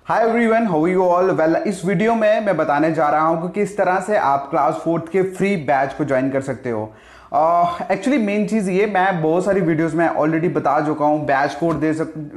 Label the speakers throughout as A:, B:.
A: Hi everyone, how you all. Well, इस video में मैं बताने जा रहा हूं कि किस तरह से आप क्लास 4th के फ्री बैच को ज्वाइन कर सकते हो। एक्चुअली मेन चीज़ ये, मैं बहुत सारी वीडियोस में ऑलरेडी बता चुका हूं, बैच कोड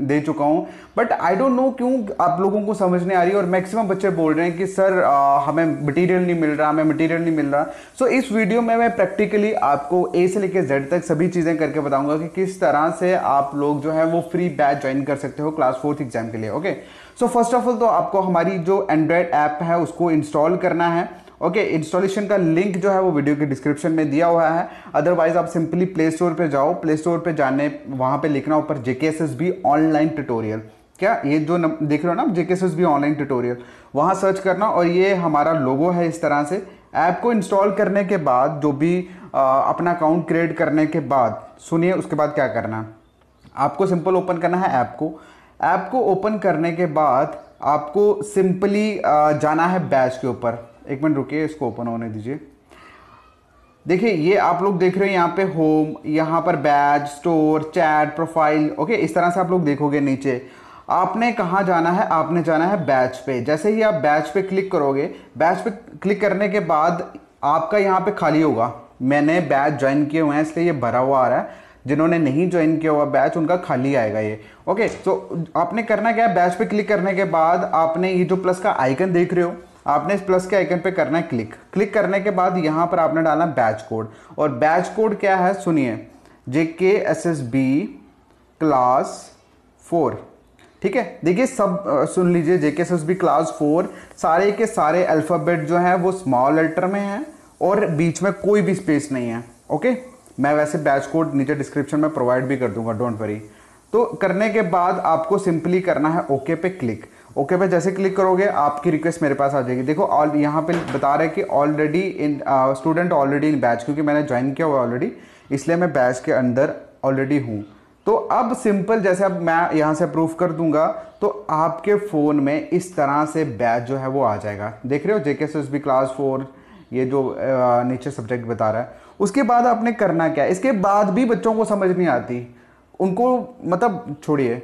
A: दे चुका हूं, बट आई डोंट नो क्यों आप लोगों को समझ नहीं आ रही। और मैक्सिमम बच्चे बोल रहे हैं कि सर हमें मटेरियल नहीं मिल रहा, हमें मटेरियल नहीं मिल रहा। सो इस वीडियो में मैं प्रैक्टिकली आपको ए से लेकर जेड तक सभी चीज़ें करके बताऊंगा कि किस तरह से आप लोग जो है वो फ्री बैच ज्वाइन कर सकते हो क्लास 4th एग्जाम के लिए। Okay, so first of all तो आपको हमारी जो एंड्रॉयड ऐप है उसको इंस्टॉल करना है। ओके, इंस्टॉलेशन का लिंक जो है वो वीडियो के डिस्क्रिप्शन में दिया हुआ है। अदरवाइज आप सिंपली प्ले स्टोर पे जाओ, प्ले स्टोर पे जाने वहां पे लिखना ऊपर JKSSB ऑनलाइन ट्यूटोरियल। क्या ये जो देख रहे हो ना, JKSSB ऑनलाइन ट्यूटोरियल, वहां सर्च करना और ये हमारा लोगो है। इस तरह से ऐप को इंस्टॉल करने के बाद, जो भी अपना अकाउंट क्रिएट करने के बाद, सुनिए उसके बाद क्या करना है। आपको सिंपल ओपन करना है ऐप को। ऐप को ओपन करने के बाद आपको सिंपली जाना है बैच के ऊपर। एक मिनट रुकिए, इसको ओपन होने दीजिए। देखिए, ये आप लोग देख रहे हो यहाँ पे होम, यहाँ पर batch, store, chat, profile. Okay, इस तरह से आप लोग देखोगे नीचे। आपने कहाँ जाना है? आपने जाना है बैच पे। जैसे ही आप बैच पे क्लिक करोगे, बैच पे क्लिक करने के बाद आपका यहाँ पे खाली होगा। मैंने बैच ज्वाइन किए हुए हैं इसलिए ये भरा हुआ आ रहा है। जिन्होंने नहीं ज्वाइन किया हुआ बैच, उनका खाली आएगा ये। ओके, तो आपने करना क्या है? बैच पे क्लिक करने के बाद आपने ये जो प्लस का आइकन देख रहे हो, आपने इस प्लस के आइकन पे करना है क्लिक। क्लिक करने के बाद यहाँ पर आपने डालना बैच कोड। और बैच कोड क्या है सुनिए, JKSSB क्लास 4। ठीक है, देखिए सब सुन लीजिए। JKSSB क्लास 4 सारे के सारे अल्फाबेट जो है वो स्मॉल लेटर में है और बीच में कोई भी स्पेस नहीं है। ओके, मैं वैसे बैच कोड नीचे डिस्क्रिप्शन में प्रोवाइड भी कर दूंगा, डोंट वरी। तो करने के बाद आपको सिंपली करना है ओके पे क्लिक। ओके पे जैसे क्लिक करोगे आपकी रिक्वेस्ट मेरे पास आ जाएगी। देखो ऑल यहाँ पे बता रहे हैं कि already in student already in batch, क्योंकि मैंने ज्वाइन किया हुआ ऑलरेडी, इसलिए मैं बैच के अंदर ऑलरेडी हूँ। तो अब सिंपल जैसे अब मैं यहाँ से अप्रूव कर दूंगा तो आपके फ़ोन में इस तरह से बैच जो है वो आ जाएगा। देख रहे हो JKSSB क्लास 4, ये जो नीचे सब्जेक्ट बता रहा है। उसके बाद आपने करना क्या है? इसके बाद भी बच्चों को समझ नहीं आती, उनको मतलब छोड़िए,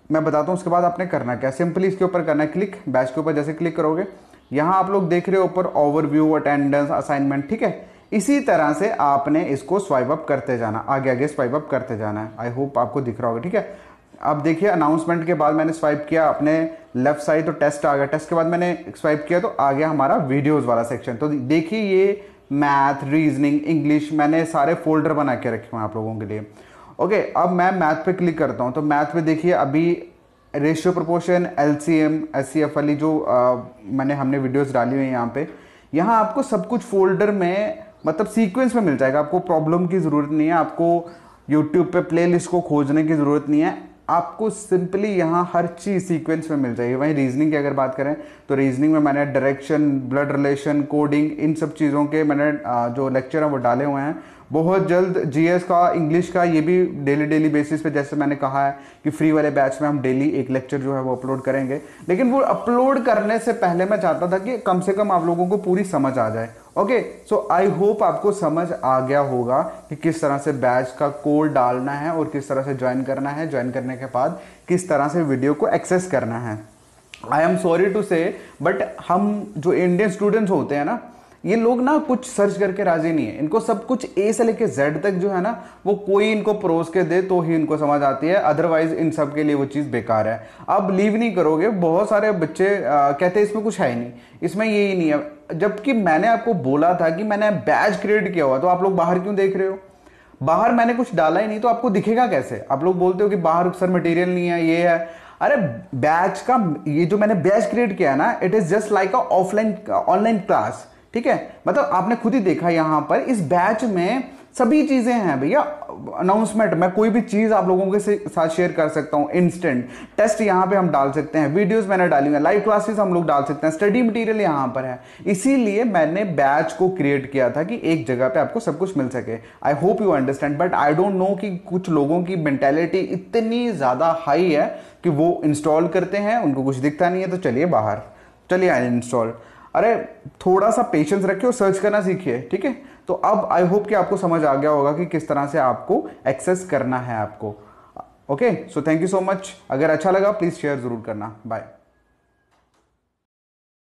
A: मैं बताता हूँ उसके बाद आपने करना क्या। सिंपली इसके ऊपर करना है क्लिक। बैच के ऊपर जैसे क्लिक करोगे, यहाँ आप लोग देख रहे हो ऊपर ओवरव्यू, अटेंडेंस, असाइनमेंट। ठीक है, इसी तरह से आपने इसको स्वाइप अप करते जाना, आगे आगे स्वाइप अप करते जाना है। आई होप आपको दिख रहा होगा। ठीक है, अब देखिए अनाउंसमेंट के बाद मैंने स्वाइप किया अपने लेफ्ट साइड तो टेस्ट आ गया। टेस्ट के बाद मैंने स्वाइप किया तो आ गया हमारा वीडियोज़ वाला सेक्शन। तो देखिए ये मैथ, रीजनिंग, इंग्लिश, मैंने सारे फोल्डर बना के रखे हुए हैं आप लोगों के लिए। ओके, अब मैं मैथ पे क्लिक करता हूँ तो मैथ में देखिए अभी रेशियो, प्रोपोर्शन, LCM, SCF वाली जो हमने वीडियोस डाली हुई है यहाँ पे। यहाँ आपको सब कुछ फोल्डर में मतलब सीक्वेंस में मिल जाएगा। आपको प्रॉब्लम की ज़रूरत नहीं है, आपको यूट्यूब पे प्लेलिस्ट को खोजने की ज़रूरत नहीं है। आपको सिंपली यहाँ हर चीज़ सीक्वेंस में मिल जाएगी। वहीं रीजनिंग की अगर बात करें तो रीजनिंग में मैंने डायरेक्शन, ब्लड रिलेशन, कोडिंग, इन सब चीज़ों के मैंने जो लेक्चर हैं वो डाले हुए हैं। बहुत जल्द GS का, इंग्लिश का, ये भी डेली बेसिस पे, जैसे मैंने कहा है कि फ्री वाले बैच में हम डेली एक लेक्चर जो है वो अपलोड करेंगे। लेकिन वो अपलोड करने से पहले मैं चाहता था कि कम से कम आप लोगों को पूरी समझ आ जाए। ओके, सो आई होप आपको समझ आ गया होगा कि किस तरह से बैच का कोड डालना है और किस तरह से ज्वाइन करना है। ज्वाइन करने के बाद किस तरह से वीडियो को एक्सेस करना है। आई एम सॉरी टू से, बट हम जो इंडियन स्टूडेंट्स होते हैं ना, ये लोग ना कुछ सर्च करके राजी नहीं है। इनको सब कुछ A से लेके Z तक जो है ना, वो कोई इनको परोस के दे तो ही इनको समझ आती है, अदरवाइज इन सब के लिए वो चीज़ बेकार है। अब बिलीव नहीं करोगे, बहुत सारे बच्चे कहते हैं इसमें कुछ है ही नहीं, इसमें ये ही नहीं है। जबकि मैंने आपको बोला था कि मैंने बैच क्रिएट किया हुआ, तो आप लोग बाहर क्यों देख रहे हो? बाहर मैंने कुछ डाला ही नहीं तो आपको दिखेगा कैसे? आप लोग बोलते हो कि बाहर सर मटेरियल नहीं है, ये है। अरे बैच का ये जो मैंने बैच क्रिएट किया है ना, it is just like a offline online class. ठीक है, मतलब आपने खुद ही देखा यहाँ पर इस बैच में सभी चीजें हैं भैया। अनाउंसमेंट, मैं कोई भी चीज आप लोगों के साथ शेयर कर सकता हूँ। इंस्टेंट टेस्ट यहाँ पे हम डाल सकते हैं, वीडियोस मैंने डाली हुई हैं, लाइव क्लासेस हम लोग डाल सकते हैं, स्टडी मटेरियल यहाँ पर है। इसीलिए मैंने बैच को क्रिएट किया था कि एक जगह पे आपको सब कुछ मिल सके। I hope you understand, but I don't know कि कुछ लोगों की मेंटेलिटी इतनी ज्यादा हाई है कि वो इंस्टॉल करते हैं, उनको कुछ दिखता नहीं है तो चलिए बाहर, चलिए अनइंस्टॉल। अरे थोड़ा सा पेशेंस रखिए और सर्च करना सीखिए। ठीक है, तो अब आई होप कि आपको समझ आ गया होगा कि किस तरह से आपको एक्सेस करना है आपको। Okay, so thank you so much. अगर अच्छा लगा प्लीज शेयर जरूर करना। बाय।